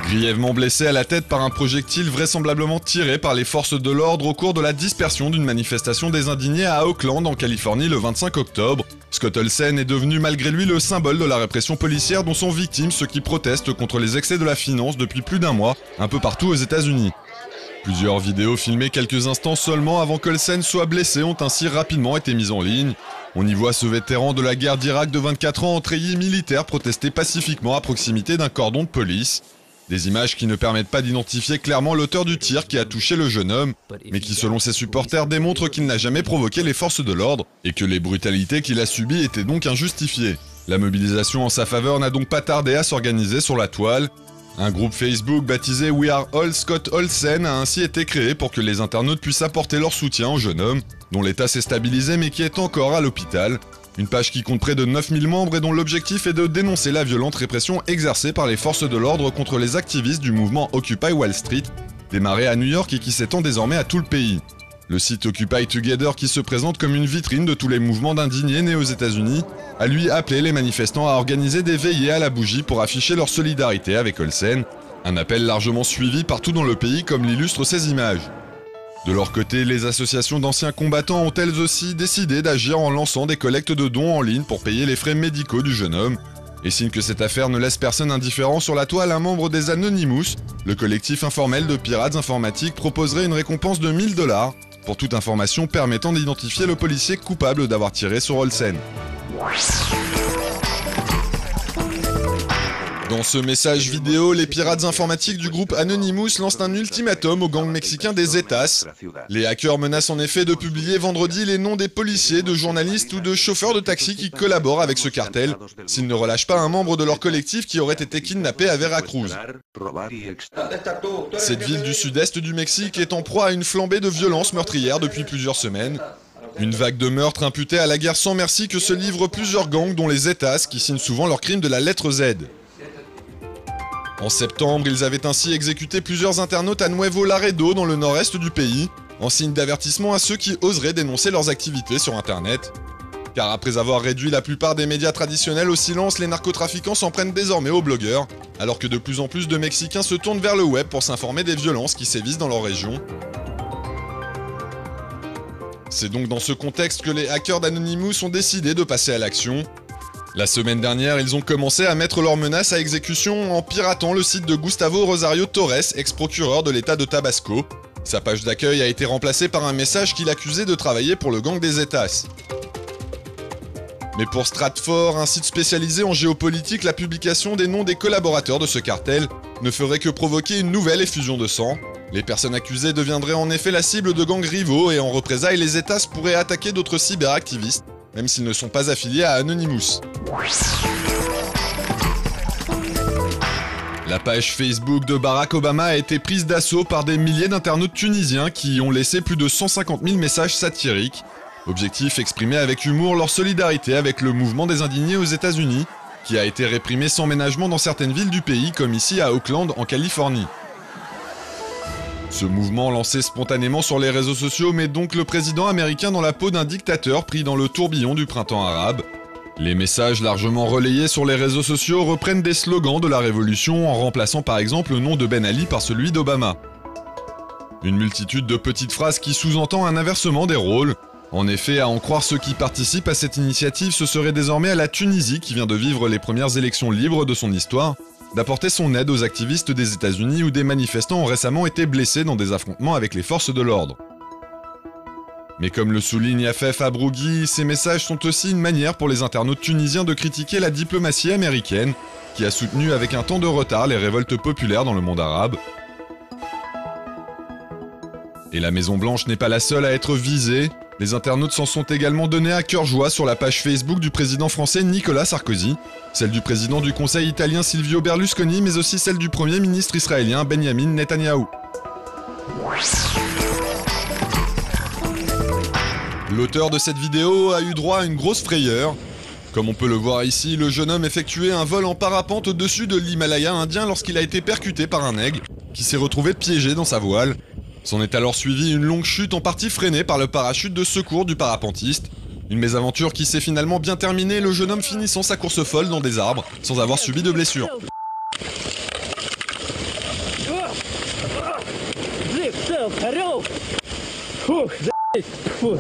Grièvement blessé à la tête par un projectile vraisemblablement tiré par les forces de l'ordre au cours de la dispersion d'une manifestation des indignés à Oakland en Californie le 25 octobre, Scott Olsen est devenu malgré lui le symbole de la répression policière dont sont victimes ceux qui protestent contre les excès de la finance depuis plus d'un mois, un peu partout aux États-Unis. Plusieurs vidéos filmées quelques instants seulement avant qu'Olsen soit blessé ont ainsi rapidement été mises en ligne. On y voit ce vétéran de la guerre d'Irak de 24 ans en treillis militaire protester pacifiquement à proximité d'un cordon de police. Des images qui ne permettent pas d'identifier clairement l'auteur du tir qui a touché le jeune homme, mais qui selon ses supporters démontrent qu'il n'a jamais provoqué les forces de l'ordre et que les brutalités qu'il a subies étaient donc injustifiées. La mobilisation en sa faveur n'a donc pas tardé à s'organiser sur la toile. Un groupe Facebook baptisé We Are All Scott Olsen a ainsi été créé pour que les internautes puissent apporter leur soutien au jeune homme, dont l'état s'est stabilisé mais qui est encore à l'hôpital. Une page qui compte près de 9000 membres et dont l'objectif est de dénoncer la violente répression exercée par les forces de l'ordre contre les activistes du mouvement Occupy Wall Street, démarré à New York et qui s'étend désormais à tout le pays. Le site Occupy Together, qui se présente comme une vitrine de tous les mouvements d'indignés nés aux États-Unis, a lui appelé les manifestants à organiser des veillées à la bougie pour afficher leur solidarité avec Olsen, un appel largement suivi partout dans le pays comme l'illustrent ces images. De leur côté, les associations d'anciens combattants ont elles aussi décidé d'agir en lançant des collectes de dons en ligne pour payer les frais médicaux du jeune homme. Et signe que cette affaire ne laisse personne indifférent, sur la toile, un membre des Anonymous, le collectif informel de pirates informatiques, proposerait une récompense de 1000 $ pour toute information permettant d'identifier le policier coupable d'avoir tiré sur Olsen. Dans ce message vidéo, les pirates informatiques du groupe Anonymous lancent un ultimatum au gang mexicain des Zetas. Les hackers menacent en effet de publier vendredi les noms des policiers, de journalistes ou de chauffeurs de taxi qui collaborent avec ce cartel, s'ils ne relâchent pas un membre de leur collectif qui aurait été kidnappé à Veracruz. Cette ville du sud-est du Mexique est en proie à une flambée de violences meurtrières depuis plusieurs semaines. Une vague de meurtres imputée à la guerre sans merci que se livrent plusieurs gangs dont les Zetas qui signent souvent leurs crimes de la lettre Z. En septembre, ils avaient ainsi exécuté plusieurs internautes à Nuevo Laredo dans le nord-est du pays, en signe d'avertissement à ceux qui oseraient dénoncer leurs activités sur Internet. Car après avoir réduit la plupart des médias traditionnels au silence, les narcotrafiquants s'en prennent désormais aux blogueurs, alors que de plus en plus de Mexicains se tournent vers le web pour s'informer des violences qui sévissent dans leur région. C'est donc dans ce contexte que les hackers d'Anonymous ont décidé de passer à l'action. La semaine dernière, ils ont commencé à mettre leurs menaces à exécution en piratant le site de Gustavo Rosario Torres, ex-procureur de l'État de Tabasco. Sa page d'accueil a été remplacée par un message qui l'accusait de travailler pour le gang des Zetas. Mais pour Stratfor, un site spécialisé en géopolitique, la publication des noms des collaborateurs de ce cartel ne ferait que provoquer une nouvelle effusion de sang. Les personnes accusées deviendraient en effet la cible de gangs rivaux et en représailles, les Zetas pourraient attaquer d'autres cyberactivistes, même s'ils ne sont pas affiliés à Anonymous. La page Facebook de Barack Obama a été prise d'assaut par des milliers d'internautes tunisiens qui y ont laissé plus de 150 000 messages satiriques. Objectif, exprimer avec humour leur solidarité avec le mouvement des indignés aux États-Unis, qui a été réprimé sans ménagement dans certaines villes du pays, comme ici à Oakland, en Californie. Ce mouvement, lancé spontanément sur les réseaux sociaux, met donc le président américain dans la peau d'un dictateur pris dans le tourbillon du printemps arabe. Les messages largement relayés sur les réseaux sociaux reprennent des slogans de la révolution en remplaçant par exemple le nom de Ben Ali par celui d'Obama. Une multitude de petites phrases qui sous-entend un inversement des rôles. En effet, à en croire ceux qui participent à cette initiative, ce serait désormais à la Tunisie, qui vient de vivre les premières élections libres de son histoire, d'apporter son aide aux activistes des États-Unis où des manifestants ont récemment été blessés dans des affrontements avec les forces de l'ordre. Mais comme le souligne Afef Abrougui, ces messages sont aussi une manière pour les internautes tunisiens de critiquer la diplomatie américaine, qui a soutenu avec un temps de retard les révoltes populaires dans le monde arabe. Et la Maison-Blanche n'est pas la seule à être visée. Les internautes s'en sont également donnés à cœur joie sur la page Facebook du président français Nicolas Sarkozy, celle du président du Conseil italien Silvio Berlusconi, mais aussi celle du Premier ministre israélien Benjamin Netanyahou. L'auteur de cette vidéo a eu droit à une grosse frayeur. Comme on peut le voir ici, le jeune homme effectuait un vol en parapente au-dessus de l'Himalaya indien lorsqu'il a été percuté par un aigle, qui s'est retrouvé piégé dans sa voile. S'en est alors suivi une longue chute en partie freinée par le parachute de secours du parapentiste. Une mésaventure qui s'est finalement bien terminée, le jeune homme finissant sa course folle dans des arbres, sans avoir subi de blessures. Жив, все, орел! Фух, за***ь, фу.